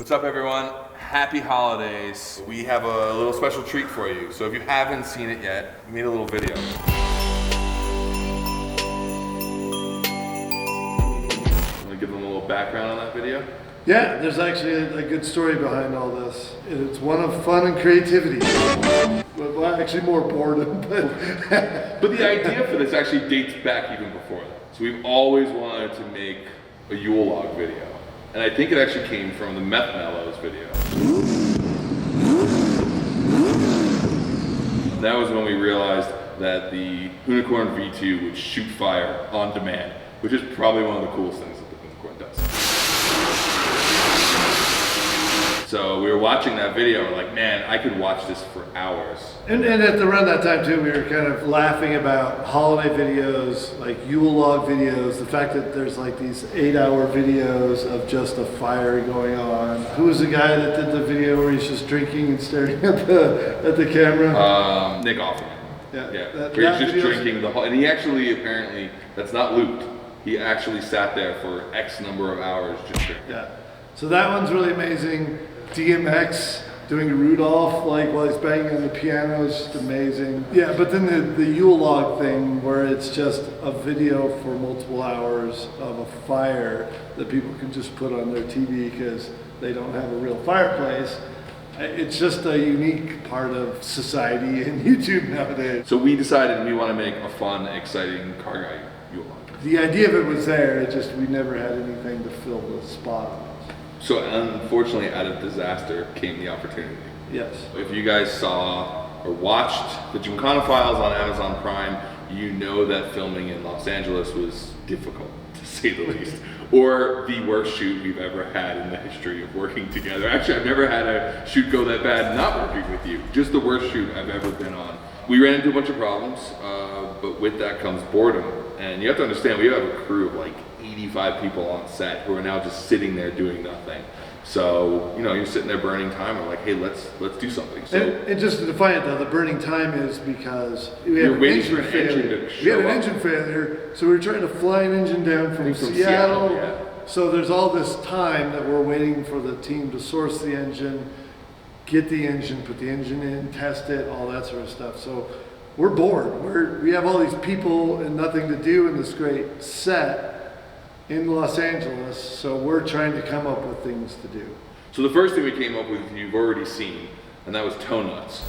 What's up, everyone? Happy holidays. We have a little special treat for you. So if you haven't seen it yet, we made a little video. Want to give them a little background on that video? Yeah, there's actually a good story behind all this. It's one of fun and creativity. Well, actually more boredom, but... But the idea for this actually dates back even before that. So we've always wanted to make a Yule Log video. And I think it actually came from the Meth Mellows video. That was when we realized that the Hoonicorn V2 would shoot fire on demand, which is probably one of the coolest things that the Hoonicorn does. So we were watching that video, we're like, man, I could watch this for hours. And at around that time too, we were kind of laughing about holiday videos, like Yule Log videos, the fact that there's like these 8-hour videos of just a fire going on. Who was the guy that did the video where he's just drinking and staring at the camera? Nick Offerman. Yeah. Where he's just drinking the whole, and he actually apparently, that's not looped. He actually sat there for X number of hours just drinking. Yeah. So that one's really amazing. DMX doing Rudolph like while he's banging on the piano is just amazing. Yeah, but then the Yule Log thing where it's just a video for multiple hours of a fire that people can just put on their TV because they don't have a real fireplace. It's just a unique part of society and YouTube nowadays. So we decided we want to make a fun, exciting car guy Yule Log. The idea of it was there, it just we never had anything to fill the spot on it. So unfortunately, out of disaster came the opportunity. Yes. If you guys saw or watched the Gymkhana Files on Amazon Prime, you know that filming in Los Angeles was difficult, to say the least. Or the worst shoot we've ever had in the history of working together. Actually, I've never had a shoot go that bad not working with you. Just the worst shoot I've ever been on. We ran into a bunch of problems, but with that comes boredom. And you have to understand, we have a crew of like 85 people on set who are now just sitting there doing nothing. So, you know, you're sitting there burning time. We're like, hey, let's do something. So, and just to define it though, the burning time is because we had you're an waiting engine for an failure. engine to We had an show up. engine failure, so we were trying to fly an engine down from Seattle. Yeah. So there's all this time that we're waiting for the team to source the engine, get the engine, put the engine in, test it, all that sort of stuff. So we're bored. We have all these people and nothing to do in this great set in Los Angeles, so we're trying to come up with things to do. So the first thing we came up with, you've already seen, and that was toe nuts.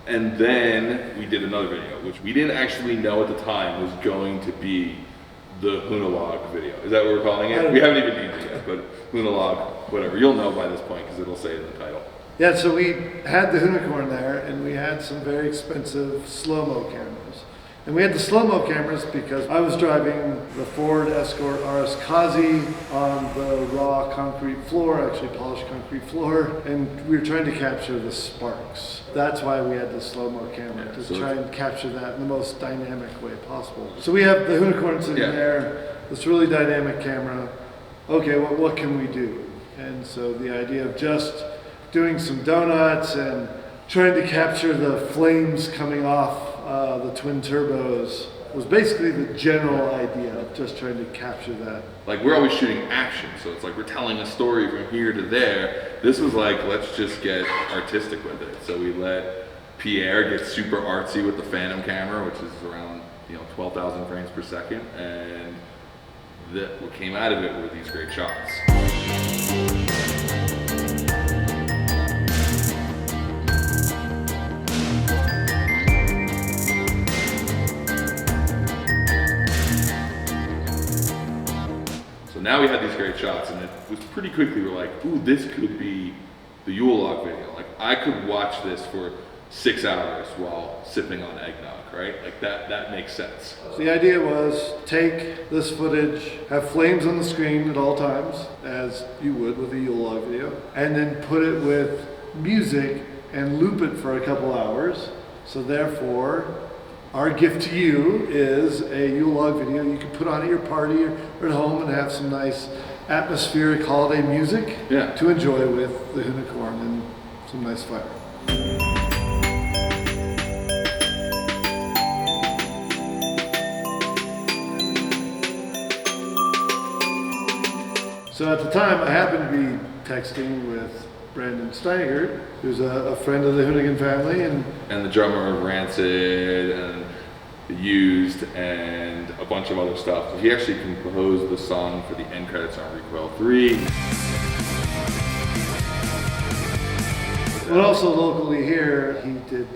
And then we did another video, which we didn't actually know at the time was going to be the Hoonigan Log video. Is that what we're calling it? We haven't even named it yet, but Hoonigan Log, whatever. You'll know by this point because it'll say it in the title. Yeah, so we had the Hoonicorn there, and we had some very expensive slow-mo cameras. And we had the slow-mo cameras because I was driving the Ford Escort RS Kazi on the raw concrete floor, actually polished concrete floor, and we were trying to capture the sparks. That's why we had the slow-mo camera, to try and capture that in the most dynamic way possible. So we have the Hoonicorn sitting there, this really dynamic camera. Okay, well, what can we do? And so the idea of just doing some donuts and trying to capture the flames coming off the twin turbos was basically the general idea of just trying to capture that. Like, we're always shooting action, so it's like we're telling a story from here to there. This was like, let's just get artistic with it. So we let Pierre get super artsy with the Phantom camera, which is around 12,000 frames per second, and what came out of it were these great shots. Now we had these great shots, and it was pretty quickly we're like, ooh, this could be the Yule Log video. Like, I could watch this for 6 hours while sipping on eggnog, right? Like that makes sense. So the idea was take this footage, have flames on the screen at all times, as you would with a Yule Log video, and then put it with music and loop it for a couple hours. So therefore, our gift to you is a Yule Log video you can put on at your party or at home and have some nice atmospheric holiday music to enjoy with the Hoonicorn and some nice fire. So at the time, I happened to be texting with Brandon Steigert, who's a friend of the Hoonigan family, and the drummer of Rancid and Used and a bunch of other stuff. He actually composed the song for the end credits on Recoil 3. But also locally here, he did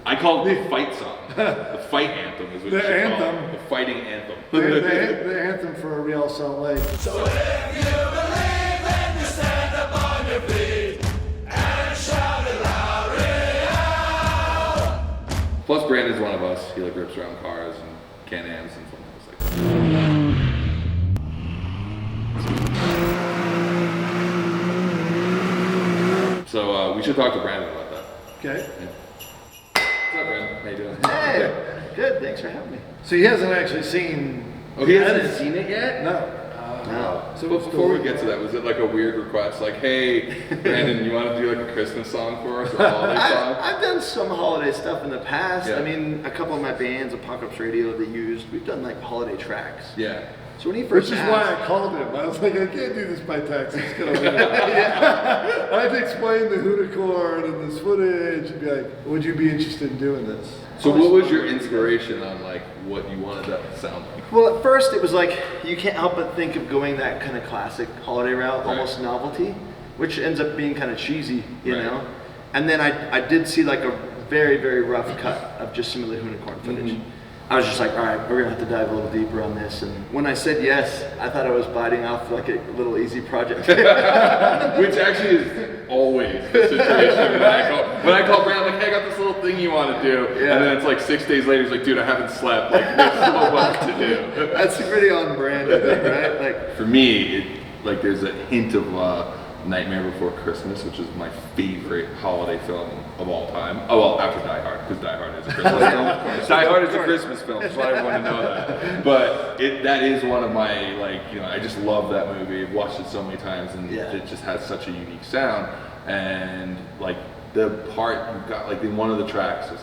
I call it the fight song. The fight anthem is what you should call it. The fighting anthem. the anthem for Real Salt Lake. So if you believe, then you stand up on your feet and shout it loud, Real. Plus, Brandon's one of us. He like rips around cars and Can-Ams and something like that. So we should talk to Brandon about that. Okay. Yeah. What's up, Brandon? How you doing? Hey, good. Thanks for having me. So he hasn't actually seen. Oh, he hasn't seen it yet? No. No. So before we get to that, was it like a weird request? Like, hey, Brandon, you want to do like a Christmas song for us or a holiday song? I've done some holiday stuff in the past. Yeah. I mean, a couple of my bands, Apocalypse Radio, they used. We've done like holiday tracks. Yeah. So when he Which first is asked, why I called him. I was like, I can't do this by text. It's gonna win. I had to explain the Hoonicorn and this footage and be like, would you be interested in doing this? So what was your inspiration on like what you wanted that to sound like? well, at first it was like, you can't help but think of going that kind of classic holiday route, Right. almost novelty, which ends up being kind of cheesy, you Right. know? And then I did see like a very, very rough cut of just some of the Hoonicorn footage. I was just like, all right, we're gonna have to dive a little deeper on this. And when I said yes, I thought I was biting off like a little easy project. Which actually is always the situation when I call Brandon, like, hey, I got this little thing you want to do. Yeah. And then it's like 6 days later, he's like, dude, I haven't slept. Like, there's so much to do. That's pretty on brand, I think, right? Like, For me, there's a hint of Nightmare Before Christmas, which is my favorite holiday film of all time. Oh, well, after Die Hard, because Die Hard is a Christmas film. Die Hard is a Christmas film, just want everyone to know that. But that is one of my, I just love that movie. I've watched it so many times, and Yeah. it just has such a unique sound. And, the part you've got, in one of the tracks, there's,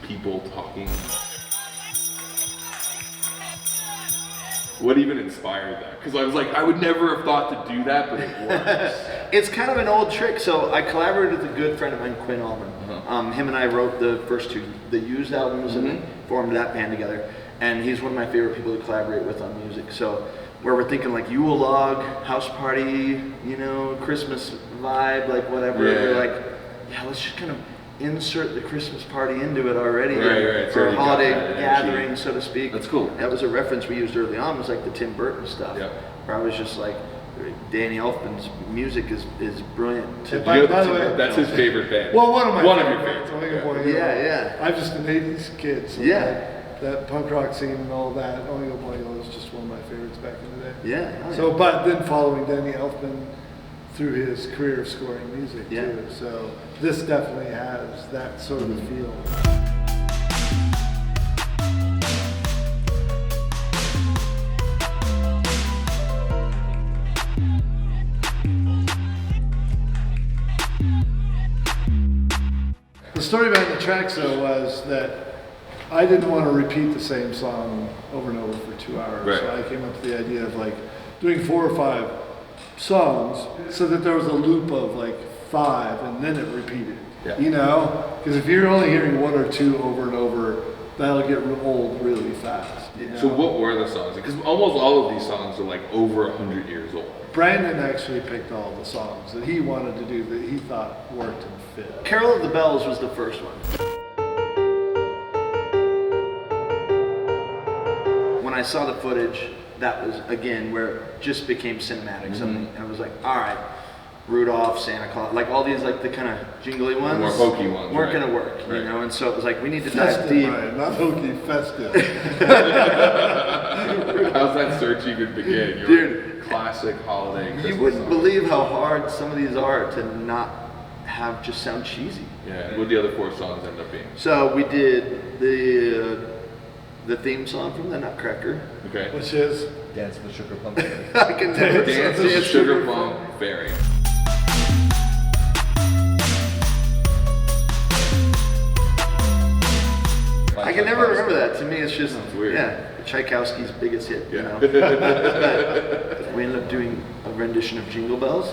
people talking. What even inspired that? Because I was like, I would never have thought to do that, but it works. it's kind of an old trick. So I collaborated with a good friend of mine, Quinn Allman. Him and I wrote the first two, the Used albums, and formed that band together. And he's one of my favorite people to collaborate with on music. So where we're thinking Yule Log, house party, Christmas vibe, whatever. Yeah. We're like, yeah, let's just kind of insert the Christmas party into it already. Right. So For you a got holiday that energy. gathering, so to speak. That's cool. That was a reference we used early on, was the Tim Burton stuff. Yep. Where I was just like, Danny Elfman's music is brilliant. Hey, by the way, That's his favorite band. Well, one of my your favorites. favorites. Yeah. I'm just an 80s kid. So Yeah. that punk rock scene and all that, Oingo Boingo is just one of my favorites back in the day. Yeah. So, but then following Danny Elfman through his career of scoring music Yeah. too. So this definitely has that sort of feel. The story behind the tracks though was that I didn't want to repeat the same song over and over for 2 hours. Right. So I came up with the idea of doing 4 or 5 songs so that there was a loop of 5 and then it repeated. Yeah. Because if you're only hearing 1 or 2 over and over, that'll get old really fast. So what were the songs? Because almost all of these songs are over 100 years old. Brandon actually picked all the songs that he wanted to do that he thought worked and fit. Carol of the Bells was the first one. When I saw the footage, that was, again, where it just became cinematic. Something. And I was like, all right, Rudolph, Santa Claus, all these, the kind of jingly ones. More hokey ones, weren't right. going to work, Right. And so it was we need to dive Festive, deep. Ryan, not hokey, festive. How's that search even begin? You're Dude, classic holiday Christmas You wouldn't songs. believe how hard some of these are to not have just sound cheesy. Yeah, what the other 4 songs end up being? So we did the theme song from the Nutcracker. Okay. Which is Dance with Sugar Plum. I can never Dance say with it's Sugar Plum Fairy. I I can never remember that. To me, it's just Sounds weird. Tchaikovsky's biggest hit. You Yeah. know. But we ended up doing a rendition of Jingle Bells.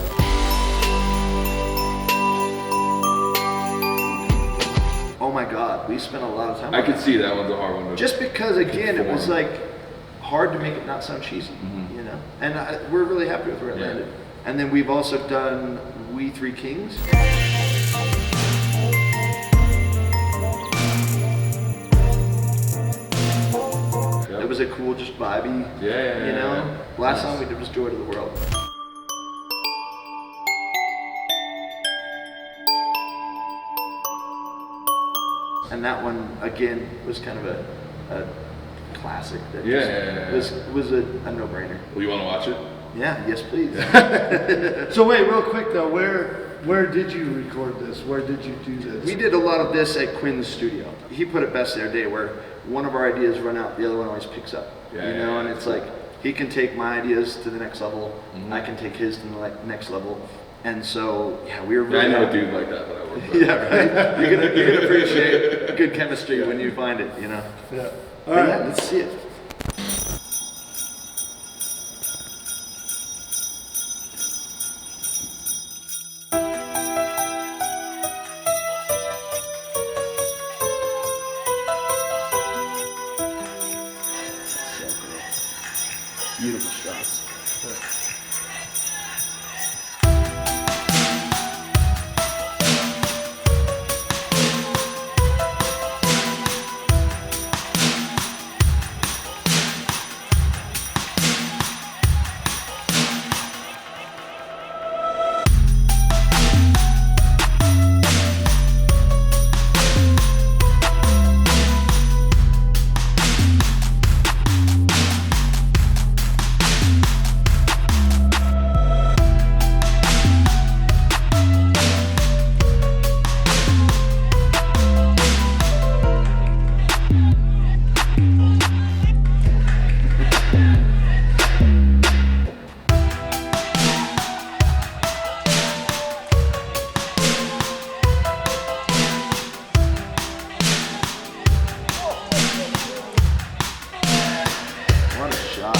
Oh my God, we spent a lot of time. I on could that. see that one's a hard one. Just because, again, it was Conform. like hard to make it not sound cheesy, Mhm. you know. And we're really happy with where it Yeah. landed. And then we've also done We Three Kings. Yep. It was a cool, just vibey, Yeah. you know. Last Nice. song we did was Joy to the World. And that one, again, was kind of a classic that Yeah. was a no-brainer. Well, you want to watch it? Yeah, yes please. So wait, real quick though, where did you record this? Where did you do this? We did a lot of this at Quinn's studio. He put it best the other day where one of our ideas run out, the other one always picks up. Yeah, you know, yeah, and yeah. it's like he can take my ideas to the next level, Mhm. I can take his to the next level. And so, yeah, we were Yeah, I really know a happy. dude like that I work with. Yeah, right? You're gonna appreciate good chemistry when you find it, you know. Yeah. All But right. yeah, let's see it. So cool. Beautiful shots. What a shot.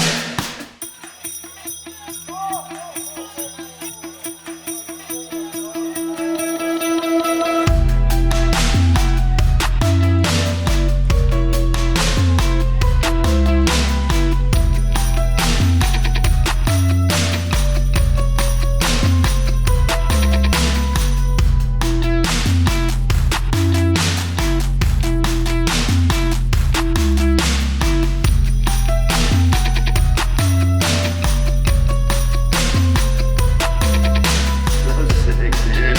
So sick, dude.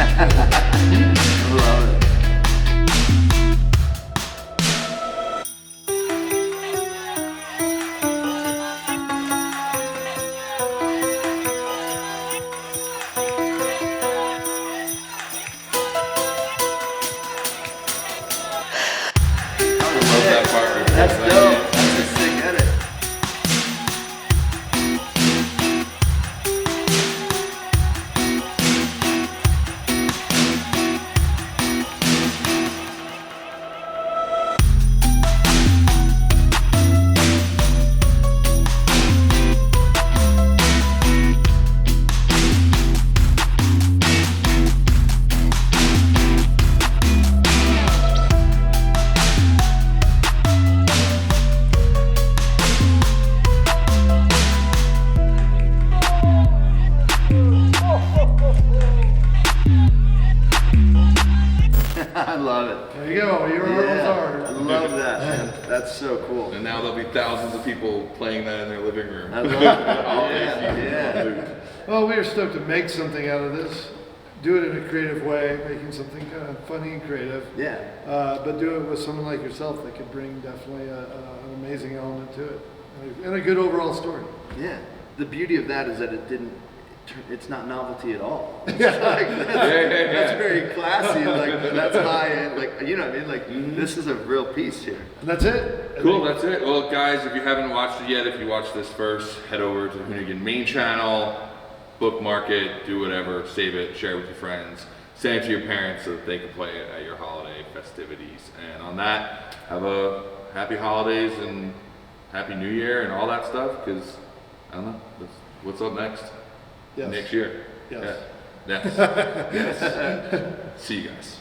I love it. I love that part. Right That's there. dope. That's a sick edit. I love it. There you go. Your arms Yeah, are. I love that, man. That's so cool. And now there'll be thousands of people playing that in their living room. I love it. Yeah. Well, we are stoked to make something out of this. Do it in a creative way, making something kind of funny and creative. Yeah. But do it with someone like yourself that could bring definitely an amazing element to it and a good overall story. Yeah. The beauty of that is that it's not novelty at all. It's Yeah. like, Yeah. that's very classy. Like that's high end. Like you know what I mean? Like this is a real piece here. And that's it. Cool, that's it. Well, guys, if you haven't watched it yet, if you watch this first, head over to the Hoonigan main channel, bookmark it, do whatever, save it, share it with your friends, send it to your parents so that they can play it at your holiday festivities. festivities. And on that, have a happy holidays and happy New Year and all that stuff. Because I don't know, what's up next? Yes. Next year. Yes. Yeah. Yes. Yes. See you guys.